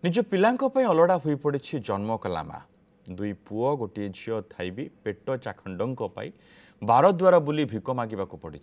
निज पिलांक पई अलड़ा होई पड़ी जन्म कला माँ दुई पुओ गोटे झील थाई भी पेट चाखंडों पाई बार द्वारा बुली भिक मागिबाकू पड़ी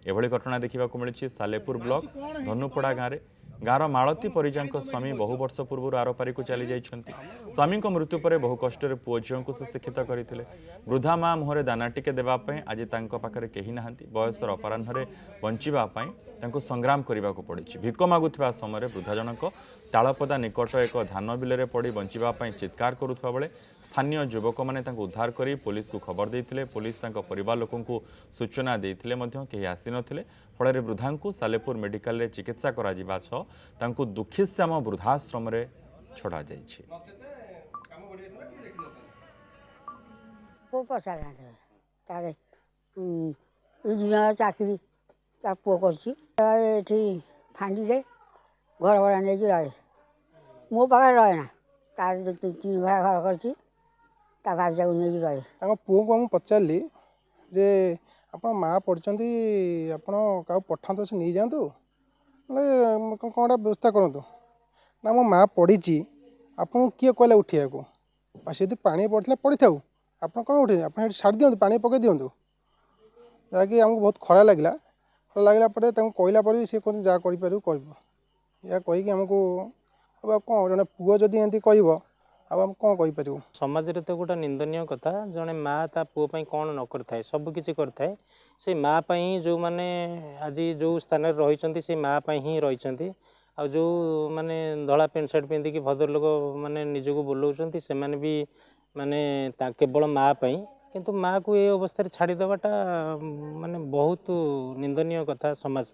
एभली घटना देखा मिली सालेपुर ब्लॉक धनुपड़ा गाँव गाँवर मालती परिजा स्वामी बहु वर्ष पूर्व आरपारी को चली जाइछन्ति। स्वामी मृत्यु पर बहु कष्ट पुओ झील को से शिक्षित करते वृद्धा माँ मुहरे दाना टिके देवाई आज पाखे कही ना बयसर अपराह्न बचापी संग्राम करने को पड़ी भिक मागुवा समय वृद्धा जनक तालपदा निकट एक धान बिल पड़ बचापी चित्कार करुवा बेले स्थानीय युवक मैंने उद्धार कर पुलिस को खबर देते पुलिस परिवार लोक सूचना देते कहीं आसी नथिले फल वृद्धा को सालेपुर मेडिकल रे चिकित्सा करा छह दुखीश्याम वृद्धाश्रम छड़ा जाइछि। चाकरी पुओ कर फांडी घर भड़ा नहीं रहे मो पाखे रहे ना तार तीन घर घर कर भार्जा को नहीं रहे पुओ को मुझे पचारि जे आप माँ पढ़ी आप पठात से नहीं जातु कौन व्यवस्था करूँ ना मो माँ पढ़ी आपको किए कहला उठा को सी पा पड़ता पड़ी था आप कौन उठे आप छाड़ दिखाँ पा पकई दिंतु जहाँकि आमको बहुत खरा लगे लगला कहला पर सी कहते जहाँ कर या कहीकि आमको कौन जन पुओ जदि एमती कह आम कौन कहीपर समाज रे तो गोटे निंदनीय कथा जड़े माँ ता पुओ कौन न कर सबकि करए से माँ जो मैंने आज जो स्थान रही से माँ ही रही आ जो माने धला पेंट सार्ट पिंधिकी भद्र लोक मैंने निजक बोलाऊँ से भी माने केवल माँ किंतु माँ को ये अवस्था छाड़देवाटा माने बहुत निंदनीय कथा समाज।